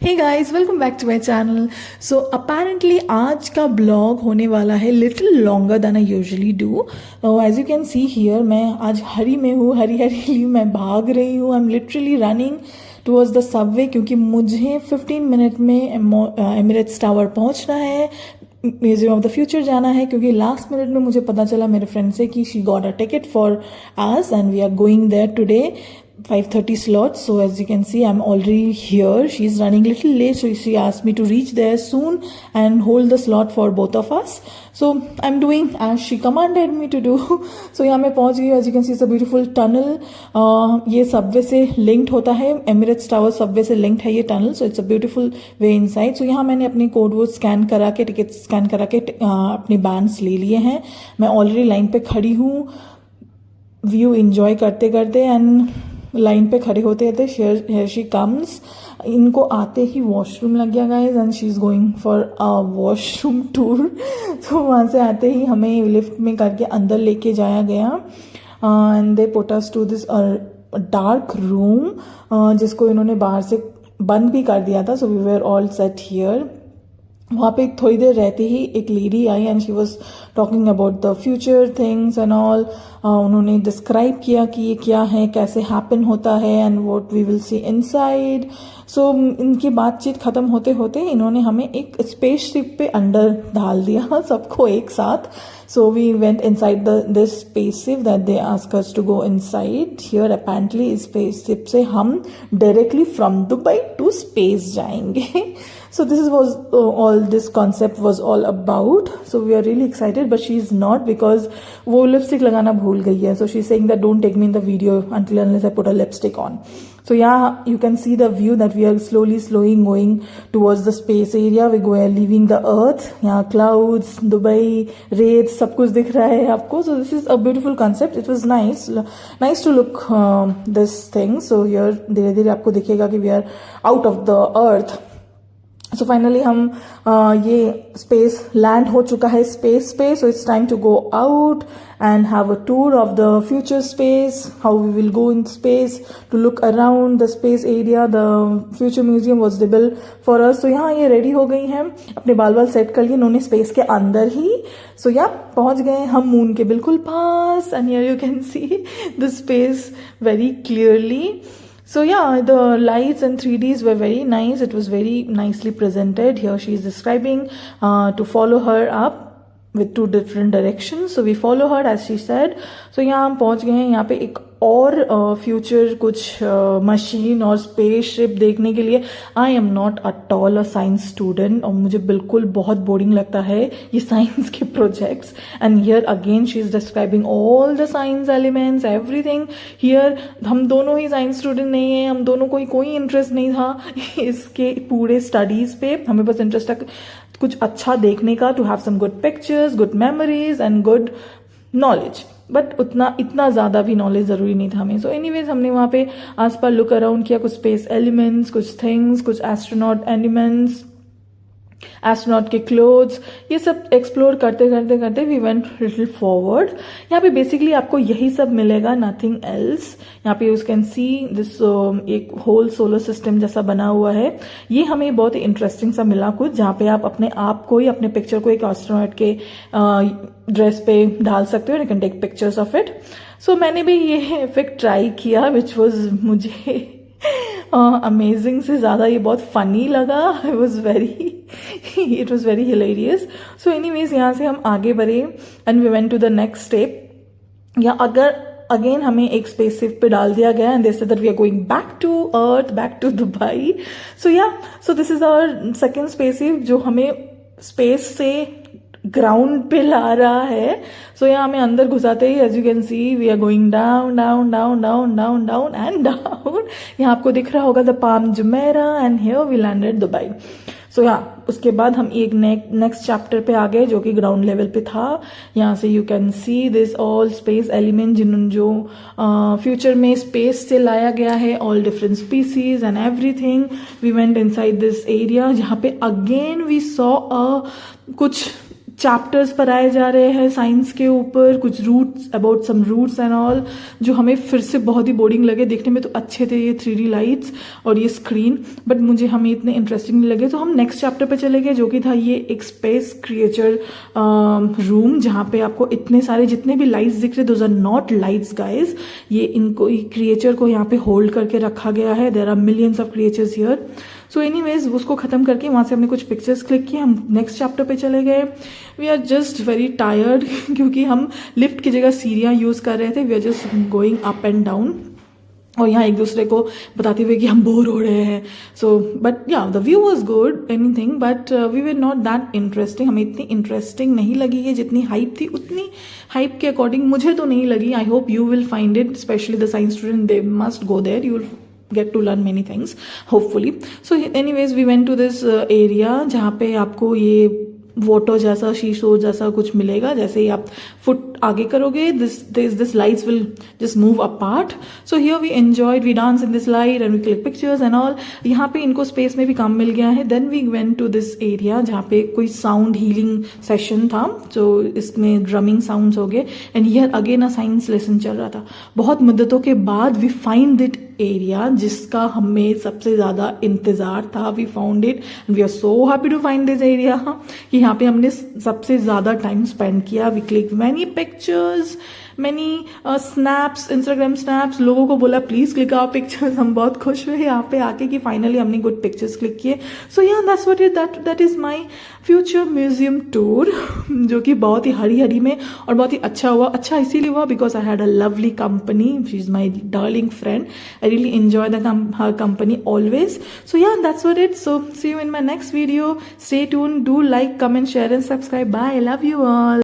Hey guys, welcome back to my channel. So apparently आज का blog होने वाला है little longer than I usually do. As you can see here, मैं आज हरी में हूँ, हरी मैं भाग रही हूँ। I am literally running towards the Subway क्योंकि मुझे 15 मिनट में एमिरेट्स टावर पहुँचना है, म्यूजियम ऑफ द फ्यूचर जाना है। क्योंकि लास्ट मिनट में मुझे पता चला मेरे फ्रेंड से कि she got a ticket for us and we are going there today 5:30 slot. So as you can see, I'm already here. She's running a little late, so she asked me to reach there soon and hold the slot for both of us. So I'm doing as she commanded me to do. So यहाँ मैं पहुँच गई. As you can see, it's a beautiful tunnel. ये Subway से linked होता है, Emirates Tower Subway से linked है ये tunnel. So it's a beautiful way inside. So यहाँ मैंने अपनी कोड वोड स्कैन करा के, टिकट स्कैन करा के अपने बैंड्स ले लिए हैं. मैं ऑलरेडी लाइन पे खड़ी हूँ, व्यू इंजॉय करते करते, एंड लाइन पे खड़े होते होते हियर शी कम्स. इनको आते ही वॉशरूम लग गया guys, and she is going for a washroom tour. तो वहाँ से आते ही हमें लिफ्ट में करके अंदर लेके जाया गया, and they put us to this dark room जिसको इन्होंने बाहर से बंद भी कर दिया था. So we were all set here. वहाँ पे थोड़ी देर रहते ही एक लेडी आई and she was talking about the future things and all. उन्होंने डिस्क्राइब किया कि ये क्या है, कैसे हैपन होता है, and what we will see inside. So इनकी बातचीत खत्म होते होते इन्होंने हमें एक स्पेसशिप पे अंदर डाल दिया सबको एक साथ. So we went inside this spaceship that they ask us to go inside. Here apparently इस स्पेसशिप से हम directly from Dubai to space जाएंगे. So this was all this concept was all about. So we are really excited, but she is not because वो lipstick लगाना भूल गई है. So she's saying that don't take me in the video until unless I put a lipstick on. So yeah, you can see the view that we are slowly going towards the space area. We are leaving the earth. यहाँ clouds, Dubai, रेत, सब कुछ दिख रहा है आपको. So this is a beautiful concept. It was nice to look this thing. So here धीरे धीरे आपको दिखेगा कि we are out of the earth. So finally हम ये स्पेस लैंड हो चुका है स्पेस पे. So it's time to go out and have a tour of the future space, how we will go in space to look around the space area. The future museum was dibble for us. तो यहाँ ये ready हो गई हैं, अपने बाल set कर लिए इन्होंने स्पेस के अंदर ही. सो या पहुंच गए हम मून के बिल्कुल पास, and here you can see the space very clearly. So yeah, the lights and 3Ds were very nice. It was very nicely presented. Here she is describing to follow her up with 2 different directions. So we follow her as she said. So यहाँ हम पहुँच गए हैं. यहाँ पे एक और future कुछ मशीन और स्पेसशिप देखने के लिए. I am not at all a science student और मुझे बिल्कुल बहुत बोरिंग लगता है ये साइंस के projects. And here again she is describing all the science elements everything. Here हम दोनों ही साइंस स्टूडेंट नहीं है, हम दोनों को कोई इंटरेस्ट नहीं था इसके पूरे स्टडीज पे. हमें बस इंटरेस्ट था कुछ अच्छा देखने का, to have some good pictures, good memories and good knowledge. But इतना ज़्यादा भी नॉलेज ज़रूरी नहीं था हमें. सो एनीवेज हमने वहाँ पे आस पास लुक अराउंड किया, कुछ स्पेस एलिमेंट्स, कुछ थिंग्स, कुछ एस्ट्रोनॉट एलिमेंट्स, एस्ट्रोनॉट के क्लोथ्स, ये सब एक्सप्लोर करते करते करते वी वेंट लिटिल फॉरवर्ड. यहाँ पे बेसिकली आपको यही सब मिलेगा, नथिंग एल्स. यहाँ पे यू कैन सी दिस एक होल सोलर सिस्टम जैसा बना हुआ है. ये हमें बहुत ही इंटरेस्टिंग सा मिला कुछ, जहाँ पे आप अपने आप को ही अपने पिक्चर को एक एस्ट्रोनॉट के ड्रेस पे डाल सकते हो, you can take pictures of it. So मैंने भी ये इफेक्ट ट्राई किया विच वॉज मुझे अमेजिंग से ज़्यादा ये बहुत फनी लगा. It was very hilarious. So anyways यहाँ से हम आगे बढ़े and we went to the next step. या अगर अगेन हमें एक स्पेसशिप पे डाल दिया गया and they said that we are going back to earth, back to Dubai. So this is our second spaceship जो हमें स्पेस से ग्राउंड पे ला रहा है. सो यहाँ हमें अंदर घुसाते ही as you can see we are going down down down down down down and down. यहाँ आपको दिख रहा होगा the Palm Jumeirah and here we landed Dubai. So यहाँ उसके बाद हम एक नेक्स्ट चैप्टर पे आ गए जो कि ग्राउंड लेवल पे था. यहाँ से you can see this all space element जो फ्यूचर में स्पेस से लाया गया है, all different species and everything. We went inside this area जहाँ पे अगेन वी सॉ कुछ चैप्टर्स पढ़ाए जा रहे हैं साइंस के ऊपर, कुछ roots, about some roots and all, जो हमें फिर से बहुत ही बोरिंग लगे। देखने में तो अच्छे थे ये 3D लाइट्स और ये स्क्रीन, बट मुझे हमें इतने इंटरेस्टिंग नहीं लगे। तो हम नेक्स्ट चैप्टर पे चले गए, जो कि था ये एक स्पेस क्रिएचर रूम, जहाँ पे आपको इतने सारे जितने भी लाइट्स दिख रहे, those are not lights guys, ये इनको क्रिएचर को यहाँ पे होल्ड करके रखा गया है। There are millions of creatures here. So anyways उसको ख़त्म करके वहाँ से हमने कुछ पिक्चर्स क्लिक किए, हम नेक्स्ट चैप्टर पे चले गए। We are just very tired क्योंकि हम लिफ्ट की जगह सीढ़ियाँ यूज़ कर रहे थे। We are just going up and down और यहाँ एक दूसरे को बताते हुए कि हम बोर हो रहे हैं। So but yeah the view was good anything, but we were not that interesting. हमें इतनी इंटरेस्टिंग नहीं लगी है, जितनी हाइप थी उतनी हाइप के अकॉर्डिंग मुझे तो नहीं लगी। I hope you will find it, specially the science student, they must go there, you will get to learn many things hopefully. So anyways we went to this area जहाँ पे आपको ये water जैसा, शीशो जैसा कुछ मिलेगा। जैसे ही आप फुट आगे करोगे, this lights will just move apart. So here we enjoyed, we danced in this light and we click pictures and all. यहाँ पे इनको स्पेस में भी काम मिल गया है। Then we went to this area जहाँ पे कोई साउंड हीलिंग सेशन था, जो इसमें ड्रमिंग साउंड्स हो गए। And here again a science lesson चल रहा था। बहुत मुद्दतों के बाद वी फाइंड इट एरिया जिसका हमें सबसे ज़्यादा इंतज़ार था। We found it and we are so happy to find this area कि यहाँ पे हमने सबसे ज़्यादा टाइम स्पेंड किया। We click many pictures, many snaps, Instagram snaps, लोगों को बोला प्लीज़ क्लिक आवर पिक्चर्स। हम बहुत खुश हुए यहाँ पे आके कि फाइनली हमने गुड पिक्चर्स क्लिक किए। सो या that's what is that is my future museum tour, जो कि बहुत ही हरी हरी में और बहुत ही अच्छा हुआ। अच्छा इसीलिए हुआ because I had a lovely company, she is my darling friend. I really enjoy her company always. So yeah, that's what it. So see you in my next video. Stay tuned. Do like, comment, share and subscribe. Bye. I love you all.